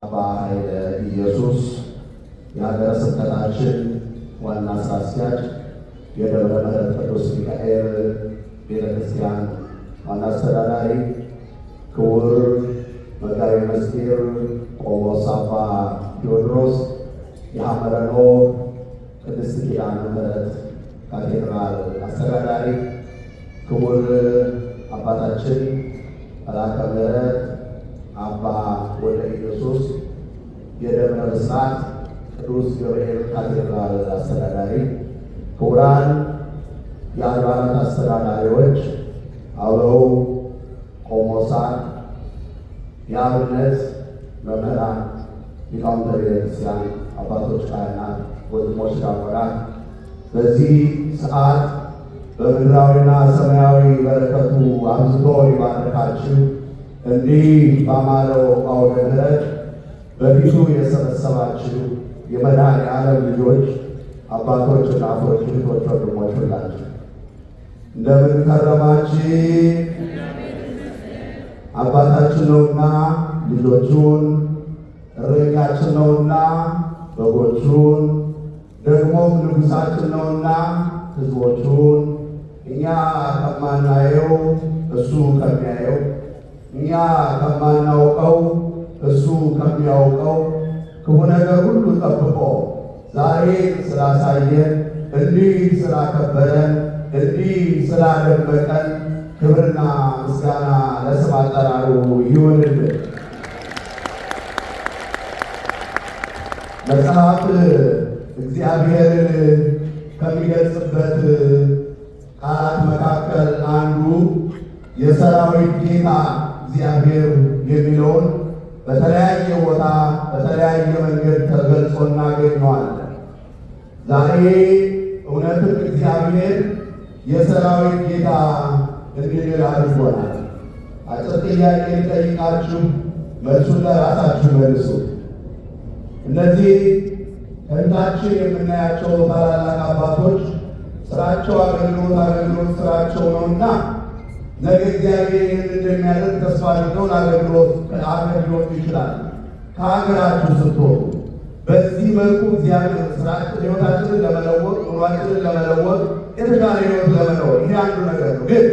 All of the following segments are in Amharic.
አባ ኃይለ ኢየሱስ የሀገረ ስብከታችን ዋና ስራ አስኪያጅ፣ የደብረ ምሕረት ቅዱስ ሚካኤል ቤተክርስቲያን ዋና አስተዳዳሪ፣ ክቡር መጋቤ ምስጢር ቆሞስ አባ ቴዎድሮስ የሐመረኖ ቅድስት ኪዳነ ምሕረት ካቴድራል አስተዳዳሪ፣ ክቡር አባታችን መልአከ ምሕረት አባ ወልደ ኢየሱስ የደብረ ብስራት ቅዱስ ገብርኤል ካቴድራል አስተዳዳሪ፣ ክቡራን የአድባራት አስተዳዳሪዎች፣ አበው ቆሞሳን፣ የአብነት መምህራን፣ ሊቃውንተ ቤተክርስቲያን፣ አባቶች ካህናት፣ ወንድሞች ዲያቆናት፣ በዚህ ሰዓት በምድራዊና ሰማያዊ በረከቱ አብዝቶ ይባርካችሁ እንዲህ ባማረው አውደ ምሕረት በፊቱ የሰበሰባችሁ የመድኃኔዓለም ልጆች፣ አባቶች፣ እናቶች፣ እህቶች፣ ወንድሞች ሁላችሁ እንደምን ከረማችሁ? አባታችን ነውና ልጆቹን፣ እረኛችን ነውና በጎቹን፣ ደግሞም ንጉሣችን ነውና ሕዝቦቹን እኛ ከማናየው እሱ ከሚያየው፣ እኛ ከማናውቀው እሱ ከሚያውቀው ክፉ ነገር ሁሉ ጠብቆ ዛሬ ስላሳየን፣ እንዲህ ስላከበረን፣ እንዲህ ስላደመቀን ክብርና ምስጋና ለስም አጠራሩ ይሁንልን። መጽሐፍ እግዚአብሔርን ከሚገልጽበት ቃላት መካከል አንዱ የሰራዊት ጌታ እግዚአብሔር የሚለውን በተለያየ ቦታ በተለያየ መንገድ ተገልጾ እናገኘዋለን። ዛሬ እውነትም እግዚአብሔር የሰራዊት ጌታ እንድንል አድርጎናል። አጭር ጥያቄ ልጠይቃችሁ፣ መልሱን ለራሳችሁ መልሱ። እነዚህ ከፊታችን የምናያቸው ታላላቅ አባቶች ስራቸው አገልግሎት ስራቸው ነውና ነገ እግዚአብሔር ይህን እንደሚያደርግ ተስፋ አድርገው አገልግሎት ይችላል። ከሀገራችሁ ስትሆኑ በዚህ መልኩ እግዚአብሔር ስራችን ህይወታችንን ለመለወጥ ኑሯችንን ለመለወጥ የተሻለ ህይወት ለመለወጥ ይሄ አንዱ ነገር ነው። ግን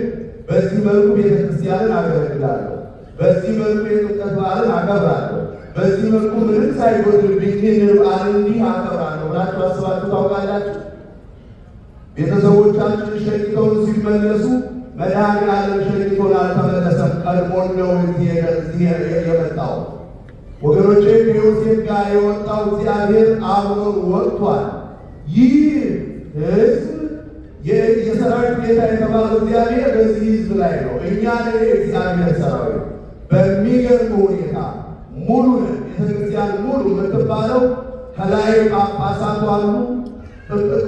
በዚህ መልኩ ቤተክርስቲያንን አገለግላለሁ፣ በዚህ መልኩ የጥምቀት በዓልን አከብራለሁ፣ በዚህ መልኩ ምንም ሳይጎድልብኝ ይህንን በዓል እንዲህ አከብራለሁ ብላችሁ አስባችሁ ታውቃላችሁ? ቤተሰቦቻችን ሸኝተውን ሲመለሱ መድኃኔዓለም ሸኝቶን አልተመለሰም፣ ቀድሞን ነው እዚህ የመጣው። ወገኖቼ ከዮሴፍ ጋር የወጣው እግዚአብሔር አብሮን ወጥቷል። ይህ ህዝብ የሰራዊት ጌታ የተባለው እግዚአብሔር በዚህ ህዝብ ላይ ነው። እኛ እግዚአብሔር ሰራዊት በሚገርም ሁኔታ ሙሉ ነን። ቤተክርስቲያን ሙሉ የምትባለው ከላይ ጳጳሳቱ አሉ፣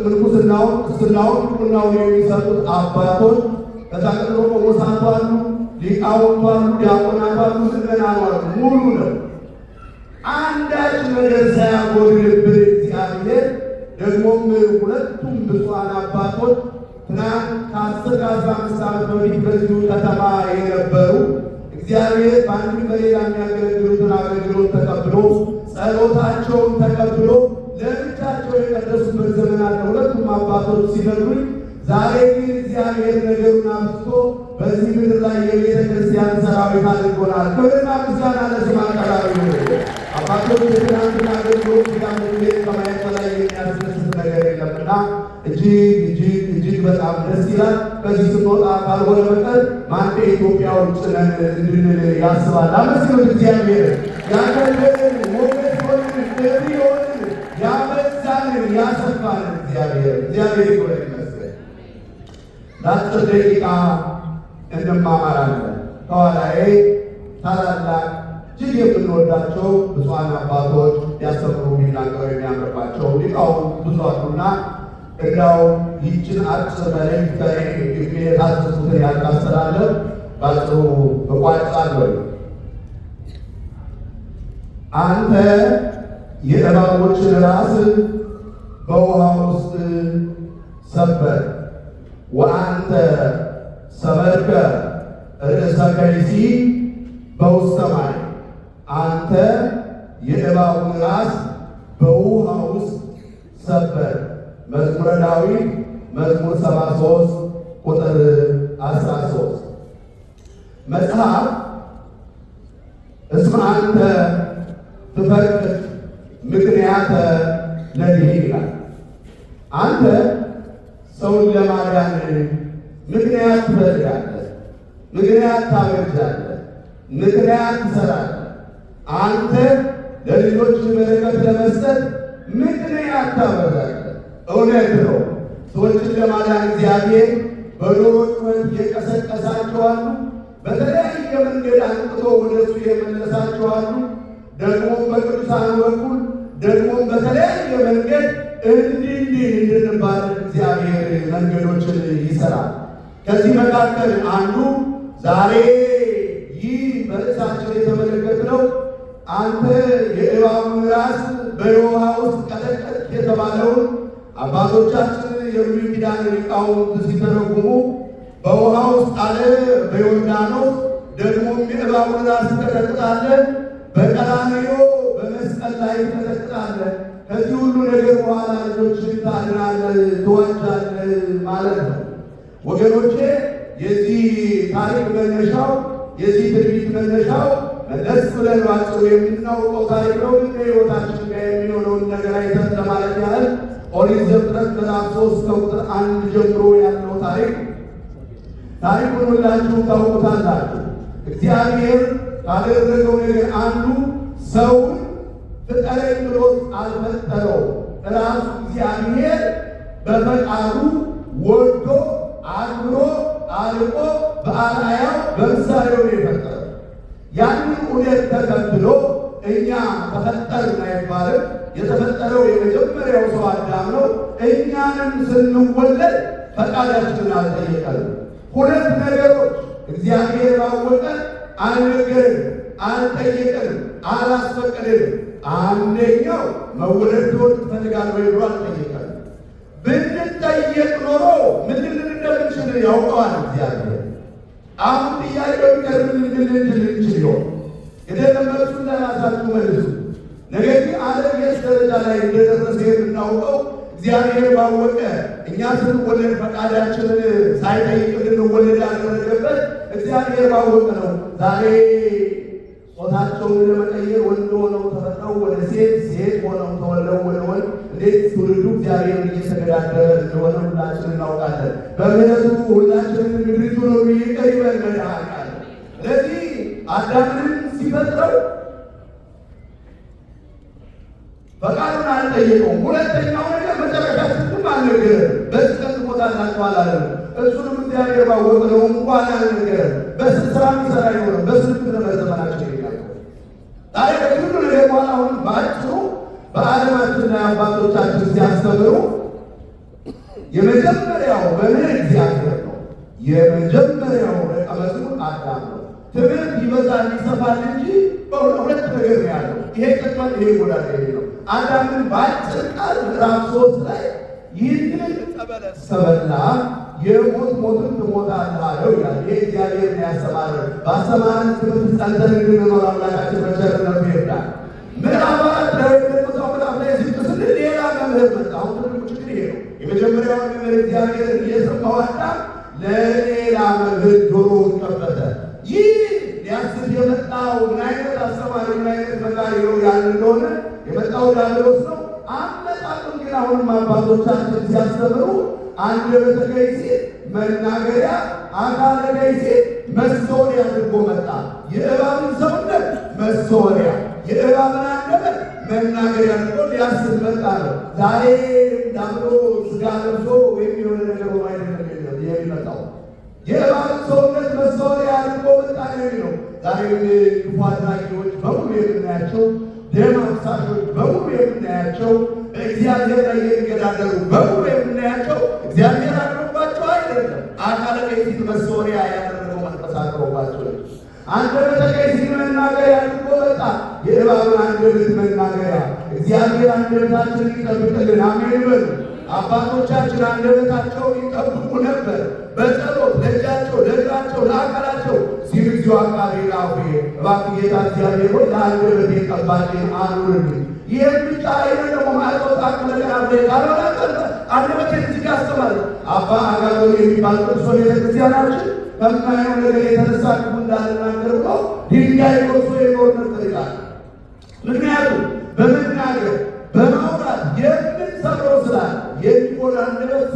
ምንኩስናውን ቅስናውን ቁናውን የሚሰጡት አባቶች፣ ከዛ ቀጥሎ ቆሞሳቱ አሉ፣ ሊቃውንቱ አሉ፣ ዲያቆናቱ አሉ፣ ምዕመናኑ አሉ። ሙሉ ነው። አንዳች ነገር ሳያጎድልብን እግዚአብሔር ደግሞም ሁለቱም ብፁዓን አባቶች ትናንት ከ10-15 ዓመት በፊት በዚሁ ከተማ የነበሩ እግዚአብሔር በአንድ በሌላ የሚያገለግሉትን አገልግሎት ተቀብሎ ጸሎታቸውን ተቀብሎ ለብቻቸው የቀደሱበት ዘመን አለ። ሁለቱም አባቶች ሲነግሩኝ፣ ዛሬ ግን እግዚአብሔር ነገሩን አብዝቶ በዚህ ምድር ላይ የቤተ ክርስቲያን ሰራዊት አድርጎናል። ክብርና ምስጋና ለስም አጠራሩ አባቶች የትናንትና አገልግሎት ቤት ከማየት በላይ የሚያስደስት ነገር የለምና እጅግ በጣም ደስ ይላል። ከዚህ ስንወጣ ካልሆነ በቀር ማን ኢትዮጵያ ውጭ ነን እንድንል ያስባል። አመስግኑት እግዚአብሔር። ያከበረን ሞገስ ሆንን ነቢ ሆንን ያበዛንን ያሰፋንን እግዚአብሔር ይክበር ይመስገን። ለአጭር ደቂቃ እንማማራለን። ከኋላዬ ታላላቅ እጅግ የምንወዳቸው ብፁዓን አባቶች ያስተምሩ የሚናገሩ የሚያምርባቸው ሊቃውንት ብዙ አሉና እንዳው ይችን አጭር መልእክት ከእኔ የታዘዙትን ያልታስተላለፍ ባጭሩ እቋጫለሁ። አንተ የእባቦችን ራስ በውሃ ውስጥ ሰበር፣ ወአንተ ሰበርከ ርእሰ ከይሲ በውስተ ማይ፣ አንተ የእባቡን ራስ በውሃ ውስጥ ሰበር። መዝሙረ ዳዊት መዝሙር 73 ቁጥር 13። መጽሐፍ እስመ አንተ ትፈቅድ ምክንያተ ለድኂ ይላል። አንተ ሰውን ለማዳን ምክንያት ትፈልጋለህ፣ ምክንያት ታበጃለህ፣ ምክንያት ትሰራለህ። አንተ ለልጆች በረከት ለመስጠት ምክንያት ታበዛለህ። እውነት ነው። ሰዎችን ለማዳን እግዚአብሔር በዶሮ ጩኸት እየቀሰቀሳቸው አሉ። በተለያየ መንገድ አንቅቶ ወደ እሱ የመለሳቸው አሉ። ደግሞም በቅዱሳን በኩል ደግሞም በተለያየ መንገድ እንዲህ እንድንባረክ እግዚአብሔር መንገዶችን ይሰራል። ከዚህ መካከል አንዱ ዛሬ ይህ በርዕሳችን የተመለከትነው አንተ የእባቡን ራስ በውሃ ውስጥ ቀጠቀጥክ የተባለውን አባቶቻችን የብሉይ ኪዳን ሊቃውንት ሲተረጉሙ በውሃ ውስጥ አለ በዮርዳኖስ፣ ደግሞም የእባቡን ራስ ትቀጠቅጣለህ፣ በቀራንዮ በመስቀል ላይ ትቀጠቅጣለህ። ከዚህ ሁሉ ነገር በኋላ ልጆችን ታድናለህ፣ ትዋጃለህ ማለት ነው። ወገኖቼ የዚህ ታሪክ መነሻው የዚህ ትንቢት መነሻው መለስ ብለን ባጭሩ የምናውቀው ታሪክ ነው። ግን ከሕይወታችን ጋር የሚሆነውን ነገር አይተን ለማለት ያህል ኦሪት ዘፍጥረት ምዕራፍ 3 ከቁጥር 1 ጀምሮ ያለው ታሪኩን ሁላችሁ ታውቁታላችሁ። እግዚአብሔር ካደረገው ነገር አንዱ ሰውን ፍጠረኝ ብሎት አልፈጠረው። ራሱ እግዚአብሔር በፈቃዱ ወዶ አክብሮ አልቆ በአርአያው በምሳሌው የፈጠረው ያንን እውነት ተከትሎ እኛ ተፈጠርን አይባልም። የተፈጠረው የመጀመሪያው ሰው አዳም ነው። እኛንም ስንወለድ ፈቃዳችንን አልጠየቀንም። ሁለት ነገሮች እግዚአብሔር ባወቀ አልነገረንም፣ አልጠየቀንም፣ አላስፈቀደንም። አንደኛው መወለድ ትፈልጋለህ ወይ ብሎ አልጠየቀንም። ብንጠየቅ ኖሮ ምን እንደምንችል ያውቀዋል እግዚአብሔር። አሁን ጥያቄው ምን እንችል ይሆን? የተመለሱን ለራሳችሁ መልሱ። ነገር ግን ዓለም የት ደረጃ ላይ እንደደረሰ የምናውቀው እግዚአብሔር ባወቀ እኛ ስንወለድ ፈቃዳችንን ሳይጠይቅ እንድንወለድ ያደረገበት እግዚአብሔር ባወቀ ነው። ዛሬ ጾታቸውን ለመቀየር ወንድ ሆነው ተፈጥረው ወደ ሴት፣ ሴት ሆነው ተወልደው ወደ ወንድ እንዴት ትውልዱ እግዚአብሔር እየተገዳደረ እንደሆነ ሁላችን እናውቃለን። በምሕረቱ ሁላችንን ምድሪቱ ነው ይቅር ይበል መድኃኔዓለም። ስለዚህ አዳምን ሲፈጥረው ፈቃዱን አልጠየቀውም። ሁለተኛው ነገር መጨረሻችንም አልነገረም። በዚህ ቀን ትሞታላችሁ አላለም። እሱንም እግዚአብሔር ባወቀ ነው እንኳን አልነገረም። በስራ ሚሰራ ይሆንም በስልክ ዘመናቸው ይላል። ታዲያ ከዚህ ሁሉ ነገር በኋላ አሁን በአጭሩ በዓለማችን ላይ አባቶቻችን ሲያስተምሩ የመጀመሪያው በምን እግዚአብሔር ነው። የመጀመሪያው ደቀ መዝሙር አዳም ነው። ትምህርት ይበዛል ይሰፋል እንጂ በሁለት ነገር ነው ያለው። ይሄ ቀጥሏል፣ ይሄ ጎዳና ነው። አዳምን በአጭር ቃል ምዕራፍ 3 ላይ ይህንን በለስ ከበላ የሞት ሞትን ትሞታለህ አለው ይላል። ይሄ እግዚአብሔር ነው ያስተማረን። ባስተማረን ትምህርት ጸንተን እንድንኖር አምላካችን በቸርነቱ ይርዳል። ምዕራፍ 4 ላይ ደግሞ ምዕራፍ ላይ ስንል ሌላ መምህር መጣ። አሁን ትልቁ ችግር ይሄ ነው። የመጀመሪያውን መምህር እግዚአብሔር እየሰማው አዳም ለሌላ መምህር ጆሮውን ከፈተ። ይህ ሊያስብ የመጣው ምን አይነት አስተማሪ ምን አይነት መካሪ ነው ያን እንደሆነ የመጣው ዲያብሎስ ነው። አመጣጡን ግን አሁንም አባቶቻችን ሲያስተምሩ አንደበተ ከይሲ መናገሪያ፣ አካለ ከይሲ መሰወሪያ አድርጎ መጣ። የእባብን ሰውነት መሰወሪያ፣ የእባብን አንደበት መናገሪያ አድርጎ ሊያስብ መጣ ነው። ዛሬ ዳምሮ ስጋ ለብሶ ወይም የሆነ ነገር ሆኖ አይደለም የሚመጣው። የእባብን ሰውነት መሰወሪያ አድርጎ መጣ ነው የሚለው። ዛሬ ክፉ አድራጊዎች በሙሉ የምናያቸው፣ ደም አፍሳሾች በሙሉ የምናያቸው፣ በእግዚአብሔር ላይ የሚገዳደሩ በሙሉ የምናያቸው እግዚአብሔር አድሮባቸው አይደለም። አካለ ከይሲን መሰወሪያ ያደረገው መንፈስ አድሮባቸው። አንደበተ ከይሲን መናገሪያ አድርጎ መጣ። የእባብን አንደበት መናገሪያ። እግዚአብሔር አንደበታችንን ይጠብቅልን። አሜን በሉ። አባቶቻችን አንደበታቸውን ይጠብቁ ነበር። በጸሎት ለእጃቸው፣ ለእግራቸው፣ ለአካላቸው ሲብዙ አቃቤ ላፌ እባክህ ጌታ እግዚአብሔር ሆይ ለአንደበቴ ጠባቂን አኑርልኝ። ይህም ብቻ አይደለም ማለት አቅለቀ አብሬ ካልሆነ አንደበቴን እዚህ ያስተማር አባ አጋቶን የሚባል ቅዱስ ቤተክርስቲያናችን ከማየው ነገር የተነሳ ክፉ እንዳልናገር ብሎ ድንጋይ ቆርሶ የኖር ነበር ይላል። ምክንያቱም በመናገር በማውራት የምንሰብረው ስላለ የሚጎዳ አንደበት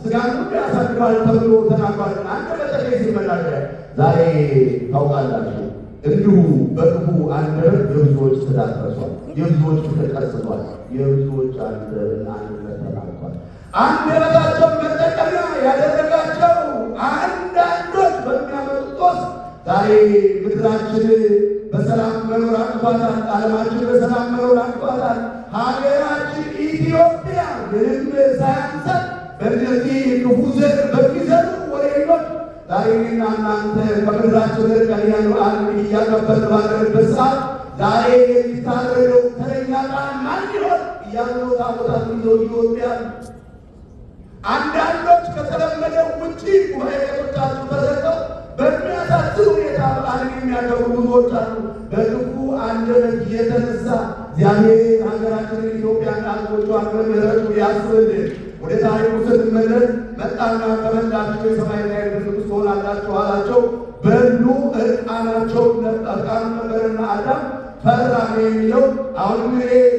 ስጋን ሁሉ ያሳድፋል ተብሎ ተናግሯል። አንደበት ሲመናገር ዛሬ ታውቃላችሁ እንዲሁ በክፉ አንደበት የብዙዎች ትዳር ፈርሷል፣ የብዙዎች ፍቅር ቀስቷል፣ የብዙዎች አንድነት ተናግቷል። አንደበታቸውን መጠቀሚያ ያደረጋቸው አንዳንዶች በሚያመጡት ጦስ ዛሬ ምድራችን በሰላም መኖር አቅቷታል። ዓለማችን በሰላም መኖር አቅቷታል። ሀገራችን ኢትዮጵያ ምንም ሳያንሰን በእነዚህ ክፉ ዘር በሚዘሩ ወሬዎች ዛሬ እኔና እናንተ ከምድራችን ርቀን ያለው ዓለም እያከበርን ባለንበት ሰዓት ዛሬ የሚታረደው ተረኛ ቃል ማን ይሆን እያሉ ታቦታት ይዘው ይወጣሉ። አንዳንዶች ከተለመደው ውጪ ጉባኤ ቤቶቻቸው ተዘግተው በሚያሳዝን ሁኔታ በዓልን የሚያከብሩ ብዙዎች አሉ። በክፉ አንደበት የተነሳ እግዚአብሔር ሀገራችንን ኢትዮጵያን ሕዝቦቿን በምሕረቱ ያስብልን። ወደ ታሪኩ ስንመለስ መጣና ከበላችሁ የሰማይና የምድር ንጉሥ ትሆናላችሁ አላቸው። በሉ እርቃናቸውን እርቃኑን ነበርና አዳም ፈራ ነው የሚለው። አሁንም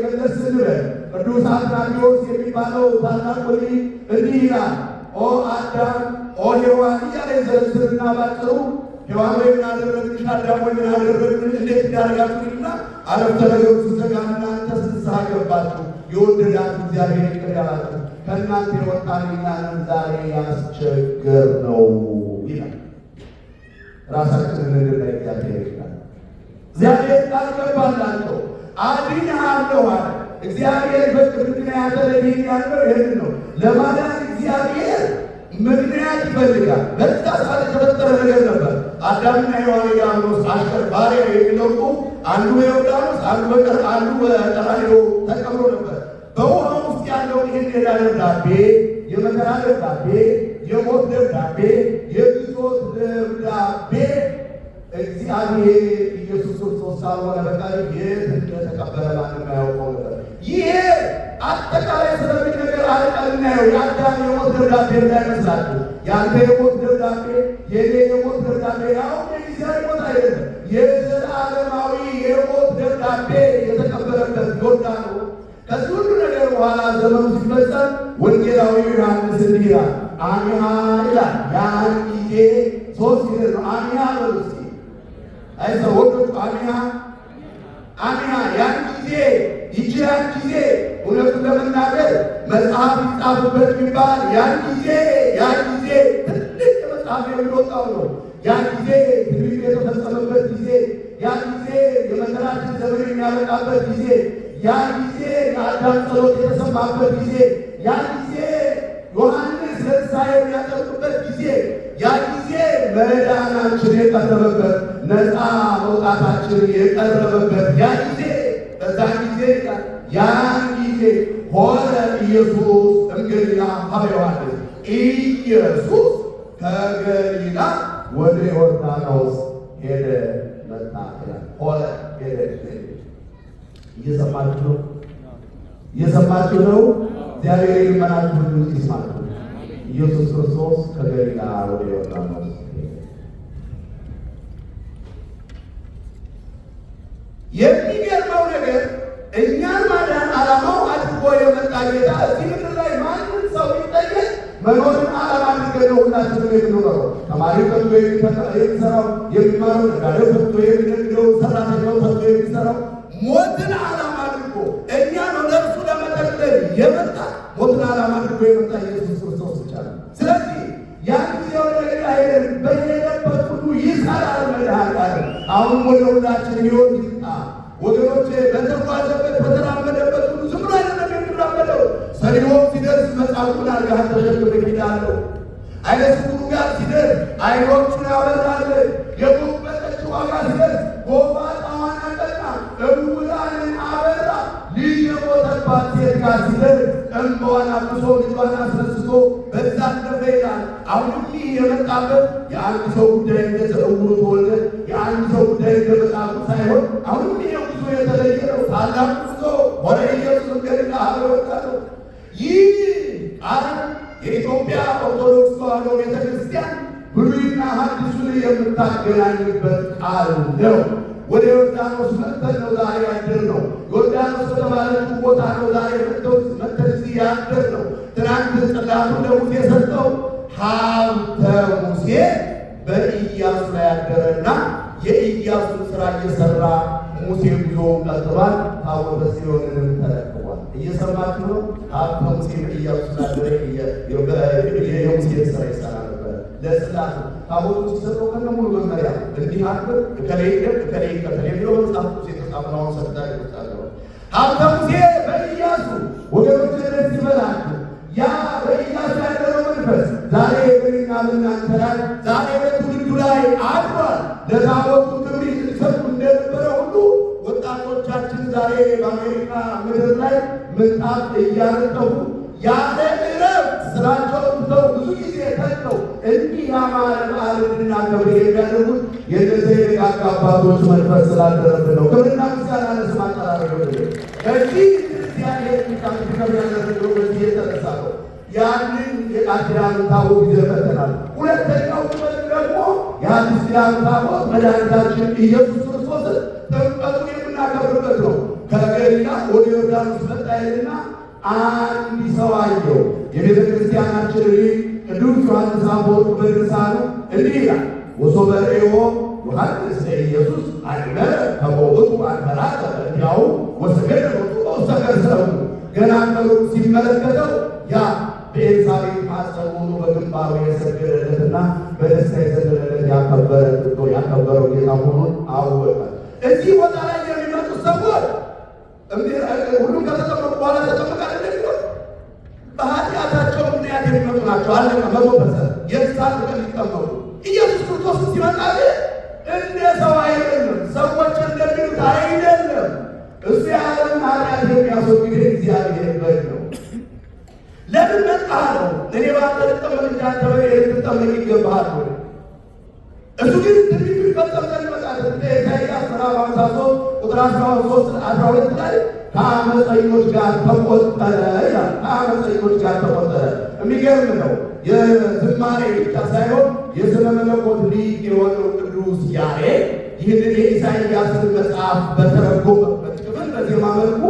መለስ ስንበል ቅዱስ አትናቴዎስ የሚባለው ታላቅ ወልይ እንዲህ ይላል፣ ኦ አዳም ኦ ሔዋን እያለ ዘርዝርና ባጭሩ ሔዋን ወይ ምን አደረግሽ፣ አዳም ወይ ምን አደረግሽ፣ እንዴት እንዳደረጋችሁና አረፍተ ነገሩ ሲዘጋ እናንተ ንስሐ ገባችሁ፣ የወደዳችሁ እግዚአብሔር ይቅር ያላችሁ ከእናንተ የወጣን እኛንም ዛሬ ያስቸገር ነው ይላል። ራሳችንን እንድናይ እግዚአብሔር ይላል። እግዚአብሔር ቃል ገባላቸው አድንሃለሁ አለ። እግዚአብሔር በቅርብ ምክንያት ለዲን ያለው ይህን ነው። ለማዳን እግዚአብሔር ምክንያት ይፈልጋል። በዛ ሰዓት የተፈጠረ ነገር ነበር። አዳምና ሔዋን ያሉት አሽከር ባሪያ የሚለው አንዱ በዮርዳኖስ አንዱ በቀራንዮ ተቀብሮ ነበር። በውሃ ውስጥ ያለውን ይህን የዕዳ ደብዳቤ፣ የመከራ ደብዳቤ፣ የሞት ደብዳቤ፣ የግዞት ደብዳቤ እግዚአብሔር ኢየሱስ ክርስቶስ ካልሆነ በቀር የት እንደተቀበለ ማንም አያውቀው ነበር። ይሄ አጠቃላይ ስለዚህ ነገር አልቀን እናየው። የአዳም የሞት ደብዳቤ እንዳይመስላችሁ። ያንተ የሞት ደብዳቤ፣ የኔ የሞት ደብዳቤ ያው የጊዜያዊ ሞት አይደለም። የዘላለማዊ የሞት ደብዳቤ የተቀበለበት ዮርዳኖስ። ከዚህ ሁሉ ነገር በኋላ ዘመኑ ሲፈጸም ወንጌላዊ ዮሐንስ እንዲህ ይላል፣ አሚሃ ይላል። ያን ጊዜ ሶስት ጊዜ ነው አሚሃ ነው። እስኪ አይሰወዶች አሚሃ ያን ጊዜ ይቺ ያን ጊዜ እውነቱን ለመናገር መጽሐፍ ይጻፍበት ቢባል ያን ጊዜ ትልቅ የመጽሐፍ የሚወጣው ነው። ያን ጊዜ ትንቢት የተፈጸመበት ጊዜ፣ ያን ጊዜ የመከራችን ዘመን የሚያበቃበት ጊዜ፣ ያን ጊዜ የአዳም ጸሎት የተሰማበት ጊዜ፣ ያን ጊዜ ዮሐንስ ለንስሐ የሚያጠምቅበት ጊዜ፣ ያን ጊዜ መዳናችን የቀረበበት ነፃ መውጣታችን የቀረበበት ያን ጊዜ ያን ጊዜ ሆነ ኢየሱስ እምገሊላ ሀበ ዮሐንስ። ኢየሱስ ከገሊላ ወደ ዮርዳኖስ ሄደ መጣ ይላል። ሆነ ሄደ። እየሰማችሁ ነው? እየሰማችሁ ነው? እግዚአብሔር ይመናችሁ ሁሉ ይስማችሁ። ኢየሱስ ክርስቶስ ከገሊላ ወደ ዮርዳኖስ የሚገርመው ነገር እኛን ማዳን ዓላማው አድርጎ የመጣ ጌታ እዚህ ምድር ላይ ማንም ሰው ቢጠየቅ መኖርን ዓላማ አድርገን ነው ሁላችንም የምንኖረው። ተማሪው ፈቶ የሚሰራው የሚማረው፣ ነጋዴው ፈቶ የሚነግደው፣ ሰራተኛው ፈቶ የሚሰራው ሞትን ዓላማ አድርጎ እኛን ወደ እርሱ ለመጠቅለል የመጣ ሞትን ዓላማ አድርጎ የመጣ ኢየሱስ ክርስቶስ ብቻ ነው። ስለዚህ ያን ጊዜ ወደ ሌላ ሄደን በሄደበት ሁሉ ይሰራል መድኃኒዓለም። አሁን ወደ ሁላችን ሕይወት ይምጣ ወገኖቼ። በተጓዘበት በተራመደበት ሁሉ ዝም ብሎ አይደለም የሚራመደው። ሰሊሆም ሲደርስ መጻጉዕን አልጋህን ተሸክመህ ሄዳለሁ። ዓይነ ስውሩ ጋር ሲደርስ ዓይኖቹን ያበራል። የጎበጠች ዋጋ ሲደርስ ጎባጣዋን አቀና፣ ዕውራንን አበራ። ልጅ የሞተባት ሴት ጋር ሲደርስ እንባዋን አብሶ ልጇን አስነስቶ በዛ አለፈ ይላል። አሁንም ይህ የመጣበት የአንድ ሰው ጉዳይ እንደተእውሩ ተወልደ የአንድ ሰው ጉዳይ እንደመጣቱ ሳይሆን አሁንም ይህ ጉዞ የተለየ ነው። ታላቅ ጉዞ ወደ ኢየሱስ መንገድና አለወጣ ነው። ይህ ቃል የኢትዮጵያ ኦርቶዶክስ ተዋሕዶ ቤተክርስቲያን ብሉይና ሐዲሱን የምታገናኝበት ቃል ነው። ወደ ዮርዳኖስ መጥተን ነው ዛሬ ያደርነው። ዮርዳኖስ በተባለችው ቦታ ነው ዛሬ መጥተን እዚህ ያደርነው። ትናንት ጽላቱን ለሙሴ የሰጠው ሀብተ ሙሴ በኢያሱ ላይ ያደረና የኢያሱን ስራ እየሰራ ሙሴ ጉዞውን ቀጥሏል። ታቦተ ጽዮንንም ተረክቧል። እየሰማችሁ ነው። ሀብተ ሙሴ በኢያሱ ስላደረ የሙሴን ስራ ይሰራ ነበር። ለጽላቱ ታቦቱ ሲሰጠው ከነሙሉ መመሪያ እንዲህ አድርግ እከሌ የሚለው መጽሐፍ ቅዱስ የተጻፈውን ሰጥታ ይወጣለው። ሀብተ ሙሴ በኢያሱ ወገኖች እንደዚህ ይበላችሁ። ያ በኢያሱ ያደረው መንፈስ ዛሬ በእኛ በእናንተ ላይ ዛሬ በትውልዱ ላይ አድሯል። ለታቦቱ ክብር ይሰጡ እንደነበረ ሁሉ ወጣቶቻችን ዛሬ በአሜሪካ ምድር ላይ ምንጣፍ እያነጠፉ ያለ እረፍት ስራቸውን ትተው ብዙ ጊዜ ተጠው እንዲህ ያማረ በዓልን እንድናከብር የሚያደርጉት የእነዚህ የደጋግ አባቶች መንፈስ ስላደረብን ነው። ክብርና ምስጋና ለስሙ አጠራር ይሁን። በዚህ ክርስቲያን የሚቃም ከሚያደርገው በዚህ የተነሳ ነው። ያንን የቃል ኪዳን ታቦት ይዘፈተናል። ሁለተኛው ደግሞ የአዲስ ኪዳን ታቦት መድኃኒታችን ኢየሱስ ክርስቶስን ጥምቀቱን የምናከብርበት ነው። ከገሊላ ወደ ዮርዳኖስ መጣ ይልና አንድ ሰው አየው። የቤተ ክርስቲያናችን ሊቅ ቅዱስ ዮሐንስ አፈወርቅ በድርሳኑ እንዲህ ይላል። ወሶበ ርእዮ ዮሐንስ ለኢየሱስ አድመረ ከመውእቱ አንበራተ እንዲያው ወሰገደ ሎቱ ውስተ ከርሰሙ። ገና ከሩቅ ሲመለከተው ያ በኤልሳቤጥ ማኅፀን ሆኖ በግንባሩ የሰገደለትና በደስታ የዘለለለት ያከበረው ጌታ መሆኑን አወቀ። እዚህ ቦታ ላይ የሚመጡ ሰዎች ሁሉም ከተጠመቁ በኋላ ተጠመቀ አይደለም። በኃጢአታቸው ምክንያት የሚመጡ ናቸው። አለቀ። 100% የእሳት ቀን ሊጠመቁ ኢየሱስ ክርስቶስ ሲመጣ እንደ ሰው አይደለም። ሰዎች እንደሚሉት አይደለም። እሱ የዓለምን ኃጢአት የሚያስወግድ እግዚአብሔር በግ ነው። ለምን መጣ ነው? እኔ ባንተ ልጠመቅ እንጂ አንተ ልትጠመቅ ይገባሃል ወይ? እሱ ግን ትንቢቱ ይፈጸም ዘንድ መጣ። ኢሳይያስ ምዕራፍ 53 ቁጥር 12 ላይ ከአመፀኞች ጋር ተቆጠረ ይላል። ከአመፀኞች ጋር ተቆጠረ። የሚገርም ነው። የዝማሬ ብቻ ሳይሆን የሥነ መለኮት ሊቅ የሆነው ቅዱስ ያሬድ ይህንን የኢሳይያስን መጽሐፍ በተረጎመበት ክፍል በዜማ መልኩ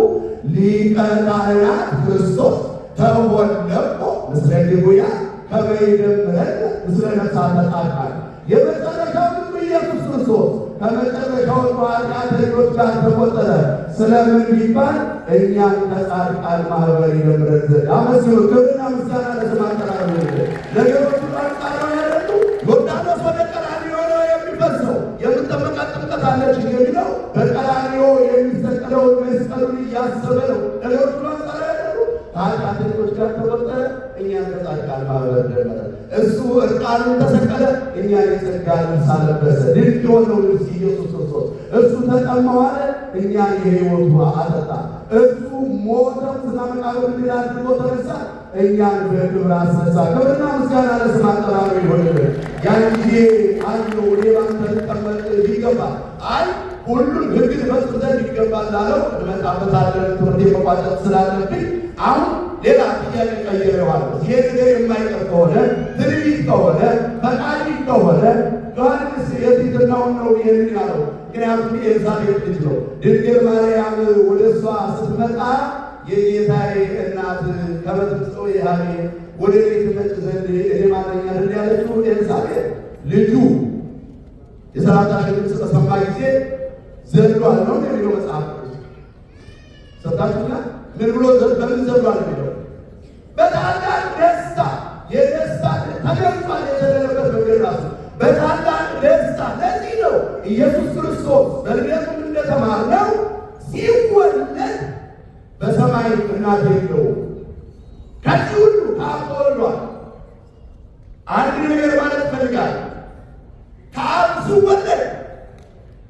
ሊቀ ካህናት ክርስቶስ ተወለቆ ምስለ ሌዋውያን ከመ ይደምረን ምስለ ነፍሳተ ጻድቃን። የመጨረሻው ኢየሱስ ክርስቶስ ከመጨረሻው ኃጢአተኞች ጋር ተቆጠረ። ስለምን ቢባል እኛን ከጻድቃን ማህበር ይደምረን ዘንድ። አመስግኑ። ክብርና ምስጋና ለስሙ አጠራር ይሁን። ነገሮቹ አንጻራዊ ያደረጉ ዮርዳኖስ ወደ ቀራንዮ ነው የሚፈሰው። የምትጠመቃት ጥምቀት አለች የሚለው በቀራንዮ የሚሰቀለውን መስቀሉን እያሰበ ነው። ነገሮቹ አንጻራዊ ያደረጉ ከኃጢአተኞች ጋር ተቆጠረ። እኛን ከጻድቃን ማህበር ደመረ። እሱ እርቃኑን ተሰቀለ። እኛን የጸጋ ልብስ አለበሰ። ድንቅ የሆነው ልብስ ኢየሱስ ክርስቶስ። እሱ ተጠማሁ አለ። እኛን የሕይወቱ አጠጣ። እሱ ሞተ፣ ሙትና መቃብር ድል አድርጎ ተነሳ። እኛን በክብር አስነሳ። ክብርና ምስጋና ለስሙ አጠራሩ ይሁንልን። ያን ጊዜ አለው ወደ ባንተ ልጠመቅ ይገባል። አይ ሁሉም ሕግን ፈጽም ዘንድ ይገባል ላለው እንመጣበታለን። ትምህርት መቋጨት ስላለብኝ አሁን ሌላ ጥያቄ ቀይረዋል። ይሄ ነገር የማይቀር ከሆነ ትንቢት ከሆነ ፈቃድ ከሆነ ዮሐንስ የትህትናውን ነው ይህንን ያለው። ምክንያቱም የኤልሳቤጥ ልጅ ነው። ድንግል ማርያም ወደ እሷ ስትመጣ የጌታዬ እናት ከመትምፀው ያህል ወደ ቤት መጭ ዘንድ እኔ ማለኛ ድል ያለችው ኤልሳቤጥ ልጁ የሰላምታሽን ድምፅ በሰማ ጊዜ ዘሏል ነው የሚለው መጽሐፍ ሰጣችሁና ምን ብሎ በምን ዘሏል የሚለው በታላቅ ደስታ የደስታ ተገልጿል። የተደረገበት መንገድ ራሱ በታላቅ ደስታ። ለዚህ ነው ኢየሱስ ክርስቶስ በልደቱም እንደተማርነው ሲወለድ በሰማይ እናት የለውም። ከዚህ ሁሉ ከአብ ተወልዷል። አንድ ነገር ማለት እፈልጋለሁ። ከአብ ሲወለድ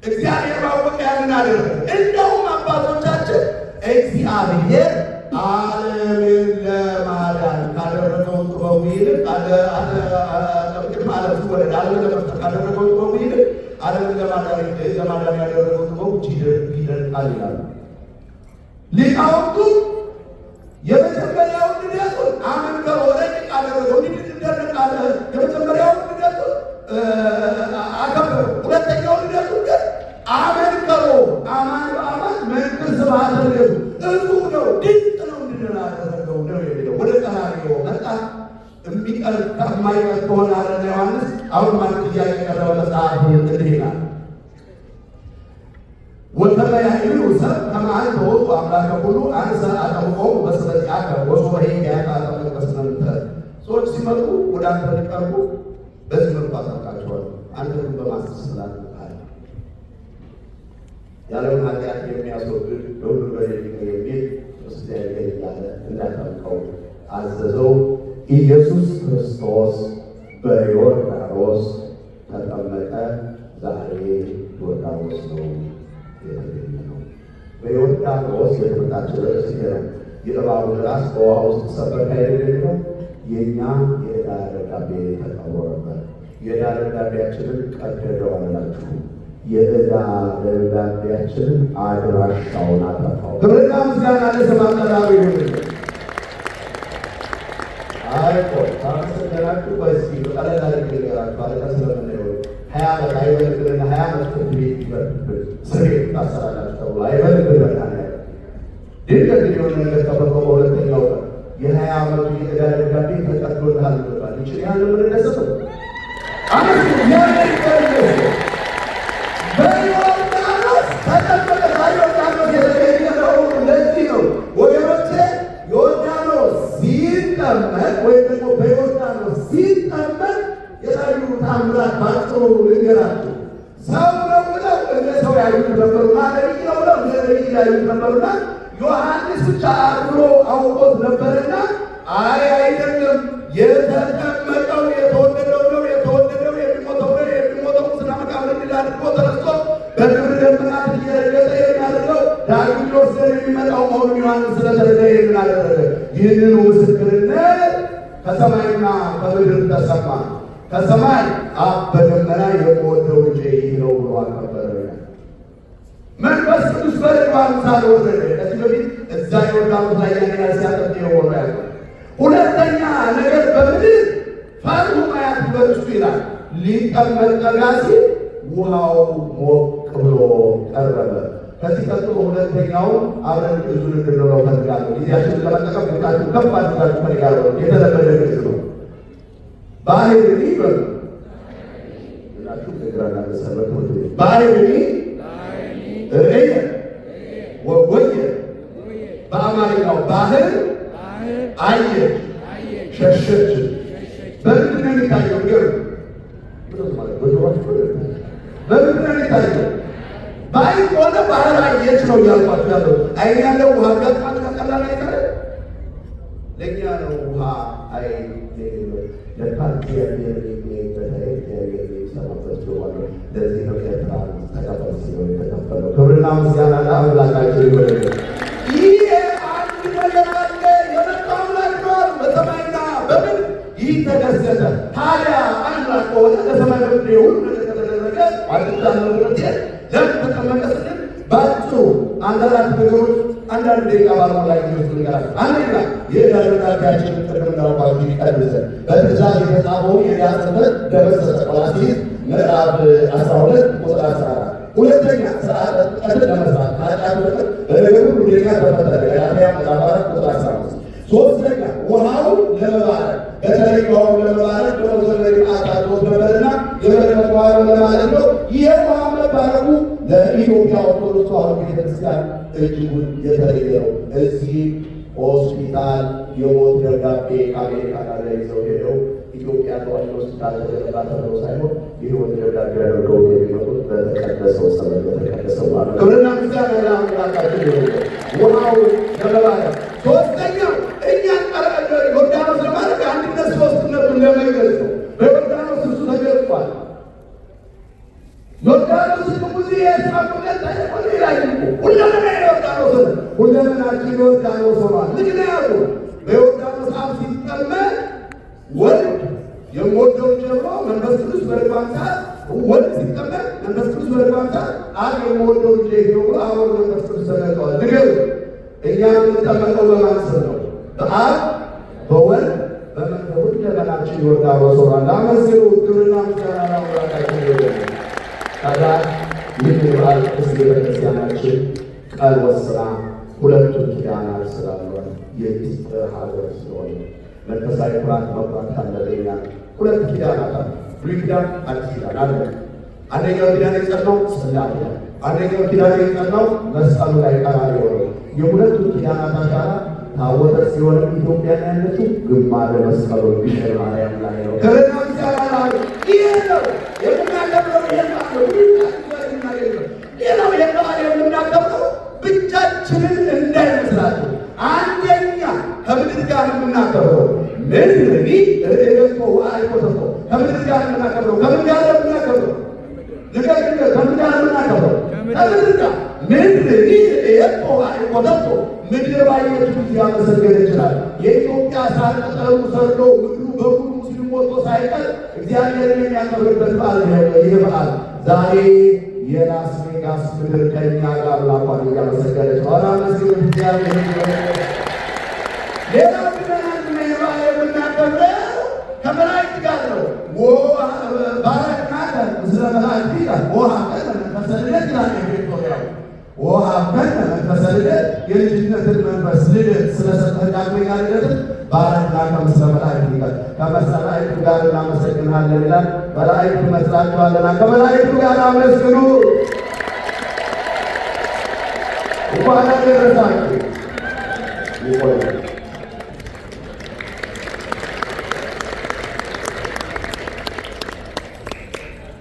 እግዚአብሔር ባወቀ ያንን አደረገ። እንደውም አባቶቻችን እግዚአብሔር ዓለምን ለማዳን ካደረገው ጥበቡ ይልቅ ዓለም ሲወለድ ዓለምን ለመፍጠር ካደረገው ጥበቡ ይልቅ ዓለምን ለማዳን ያደረገው ጥበቡ ይደርቃል ይላሉ ሊቃውንቱ። የመጀመሪያውን ልደቱን አመንከሮ ረቂቅ አደረገው እንዲደረቃለ። የመጀመሪያውን ልደቱን አከበረው። ሁለተኛውን ልደቱን ግን አመንከሮ አማን በአማን መንክር ስብሐተ ልደቱ እሱ ነው ድንቅ ነው እንድንል አደረገው ነው የሚለው። ወደ ቀራንዮ መጣ። የሚቀር ከማይቀር ከሆነ አለና ዮሐንስ አሁን ማለት ጥያቄ የቀረበ መጽሐፍ እንዲህ ይላል ወተመ ያህሉ ሰብ ከማን ተወጡ አምላከ ሁሉ አንሰ አጠምቆሙ በስመ ዚአከ ወሶበ ሄያከ አጠምቀ በስመ ምንተ። ሰዎች ሲመጡ ወደ አንተ ሊቀርቡ በዚህ መልኩ አጠምቃቸዋለሁ፣ አንተ ግን በማስተስ ስላልቃል ያለውን ኃጢአት የሚያስወግድ ለሁሉ በደል የሚል ክርስቲያን እያለ እንዳጠምቀው አዘዘው። ኢየሱስ ክርስቶስ በዮርዳኖስ ተጠመቀ። ዛሬ ዮርዳኖስ ነው የተገኘው። በዮርዳኖስ የትምህርታችን ርዕስ ነው። የእባቡ ራስ በውሃ ውስጥ ሰበካ የሌለው የእኛ የዕዳ ደብዳቤ ተቀብሮ ነበር። የዕዳ ደብዳቤያችንን ቀደደው አላችሁ። የዕዳ ደብዳቤያችንን አድራሻውን አጠፋው። ክብርና ምስጋና ለስሙ አጠራሩ ይሁን። አይቆ ታመሰገናችሁ። በዚህ ቀለል አድርጌ ልንገራችሁ። አለቃ ስለምናየው 20 ዓመት አይበልግልና 20 ዓመት ፍርድ ቤት ይፈርድብን እስር ቤት ታሰራላችሁ ተብሎ አይበልግል በቃ ድንገት የሆነ ነገር ተፈጥሮ በሁለተኛው ቀን የ20 ዓመቱ የዕዳ ደብዳቤ ተቀዶልሃል ብሏል። ይችል ያለ ምንደሰት ነው በዮርዳኖስ ተጠመቀ። ዮርዳኖስ የተገኘው ለዚህ ነው ወገኖቼ። ዮርዳኖስ ሲጠመቅ ወይም ደግሞ በዮርዳኖስ ሲጠመቅ የታዩ ታምራት ባጭሩ ልንገራችሁ። ሰው ነው ብለው እንደ ሰው ያዩት ነበሩና ነቢይ ነው ብለው እንደ ነቢይ ያዩት ነበሩና ዮሐንስ ብቻ አድሮ አውቆት ነበርና አይ አይደለም፣ የተጠመቀው የተወለደው ነው፣ የተወለደው የሚሞተው ነው፣ የሚሞተው ስለ መቃብር ድል አድርጎ ተነስቶ በክብር ደመናት እየረገጠ የሚያደርገው ዳግም ሊወስደን የሚመጣው መሆኑን ዮሐንስ ስለተረዳ ይህንን አደረገ። ይህንኑ ምስክርነት ከሰማይና ከምድር ተሰማ። ከሰማይ አብ በደመና የምወደው ልጄ ይህ ነው ብሎ አከበረ። መንፈስ ቅዱስ በርግብ አምሳል ወረደ። ከዚህ በፊት እዛ ዮርዳኖስ ላይ ያንን ሲያጠጥ የሆነ ያለው ሁለተኛ ነገር በምድር ፈርሁ ማያት በእርሱ ይላል። ሊጠመቅ ጠጋ ሲል ውሃው ሞቅ ብሎ ቀረበ። ከዚህ ቀጥሎ ሁለተኛውን አብረን ብዙን እንድንለው ፈልጋለሁ። ጊዜያችንን ለመጠቀም ቦታችሁ ከፍ አድርጋችሁ ፈልጋለሁ። የተለመደ ግዝ ነው። ባህሪ በሉ እናችሁ ከግራና መሰረት ወደ ባህሪ ወየ በአማርኛው ባህር አየች፣ ሸሸች። በምንድን ነው የሚታየው? በምንድን ነው የሚታየው? ባህር ከሆነ ባህር አየች ነው እያልኳቸው ያለው። አይን ያለው ውሃ ጋጥማት ቀላል አይቀር ለእኛ ነው ውሃ አይ ለፓርቲ የሚሰማበት ሆነ። ለዚህ ነው ኤርትራ ተከፈል ሲሆን የተከፈለው። ክብርና ምስጋና ለአምላካቸው ይሆን። ይህ አንድ ነገር አለ። የመጣው አምላክ ነው በሰማይና በምድር ይህ ተከሰተ። ታዲያ አምላክ ከሆነ ለሰማይ በምድር ሁሉ ነገር ከተደረገ አድርጋለሁ ብሎት ለምን ተጠመቀ ስንል ባጭሩ አንዳንድ ነገሮች አንዳንድ ደቂቃ ባልሞላ ጊዜ ውስጥ ልንገራችሁ። አንደኛ የዕዳ ደብዳቤያችንን ቅድም እንዳልኳችሁ ይቀድሰን በትእዛዝ የተጻፈውን የዕዳ ጽሕፈት ደመሰሰ። ቆላስይስ ምዕራፍ 12 ቁጥር 14። ሁለተኛ ሥርዓተ ጥምቀትን ለመስራት ከኃጢአት በቀር በነገር ሁሉ ሌላ ተፈጠረ። ገላትያ ምዕራፍ 4 ቁጥር 15። ሶስተኛ ውሃውን ለመባረክ በተለይ ውሃውን ለመባረክ በመዘመሪ አታጥቦት ነበርና የበረከት ውሃ ለማለት ነው። ይህ ውሃ መባረኩ ለኢትዮጵያ ኦርቶዶክስ ተዋሕዶ ቤተክርስቲያን እጅጉን የተለየ ነው። እዚህ ሆስፒታል የሞት ደብዳቤ ከአሜሪካ ጋር ይዘው ሄደው ኢትዮጵያ ተዋሕዶ ሆስፒታል ተገነባ ተብሎ ሳይሆን የሕይወት ደብዳቤ ያደርገው የሚመጡት በተቀደሰው ጸበል በተቀደሰው ማለት ነው። ክብርና ምስጋና ለአምላካችን ይሁን። ውሃው ለመባረክ ሶስተኛው እኛን ዮርዳኖስ ለማድረግ አንድነት ሶስትነቱን ለመግለጽ ነው። በዮርዳኖስ እሱ ተገልጿል። ዮርዳኖስ ሙዚ የስማቁነት ታይቆን ይላል። ሁለመና ዮርዳኖስ ሁለመናችን ዮርዳኖስ ሆኗል። ምክንያቱም በዮርዳኖስ አብ ሲጠመቅ ወልድ የምወደውን ጀምሮ መንፈስ ቅዱስ በርግብ ሰዓት ወልድ ሲቀመጥ መንፈስ ቅዱስ በርግብ ሰዓት አብ የምወደውን ልጄ ነው ብሎ አብ ወልድ መንፈስ ቅዱስ ተገልጠዋል። ንገሩ፣ እኛ የምንጠመቀው በማን ስም ነው? በአብ በወልድ በመንፈስ ለመናችን ይወርዳል። ወሶራን ላመስግኑ ክብርና ምስጋና ለአምላካችን ይሁን። ታዲያ ይህ በዓል እስከ ቤተክርስቲያናችን ቃል ወስና ሁለቱን ኪዳናት ስላሏል የሚስጥር ሀገር ስለሆነ መንፈሳዊ ኩራት መኩራት ካለበኛ ሁለት ኪዳናት አሉ። ብሉይ ኪዳን፣ አዲስ ኪዳን አለ። አንደኛው ኪዳን የጸናው ጽላቱ ነው። አንደኛው ኪዳን የጸናው መስቀሉ ላይ ቀራንዮ ነው። የሁለቱ ኪዳናት አሻራ ታቦተ ጽዮን ኢትዮጵያ ያለችው ግማደ መስቀሉ ቢሸር ማርያም ላይ ነው። ከረና ይቻላል። ይሄ ነው የምናከብረው። ሌላው የበዓል የምናከብረው ብቻችንን እንዳይመስላችሁ አንደኛ ከምድር ጋር የምናከብረው ምድሪ ርቆ አይቆተቆ ከምድር ጋር የምናከብረው ከምድር ጋር የምናከብረው ነገር ግን ከምድር ጋር የምናከብረው ከምድር ጋር ምድሪ ርቆ አይቆተቆ ምድር ባየች ጊዜ ያመሰገን ይችላል። የኢትዮጵያ ሳር ቅጠሉ ሰርዶ ምድሩ በሙሉ ሙስሊም ወጥቶ ሳይቀር እግዚአብሔርን የሚያከብርበት በዓል ነው። ይህ በዓል ዛሬ የላስ ቬጋስ ምድር ከኛ ጋር ላኳን እያመሰገነች ነው። አመስግኑ እግዚአብሔር። ሌላው ግን የበዓል የምናከብረው ከመላእክት ጋር ነው። ባረክናከ ምስለ መላእክት ይላል። ወሀብከነ መንፈሰ ልደት ይላል የቤቶሪያው ወሀብከነ መንፈሰ ልደት የልጅነትን መንፈስ ልደት ስለሰጠን ዳግመኛ ልደትን ባረክናከ ምስለ መላእክት ይላል። ከመላእክቱ ጋር እናመሰግናለን ይላል። መላእክት መስላችኋልና ከመላእክቱ ጋር አመስግኑ። እንኳን አደረሳችሁ።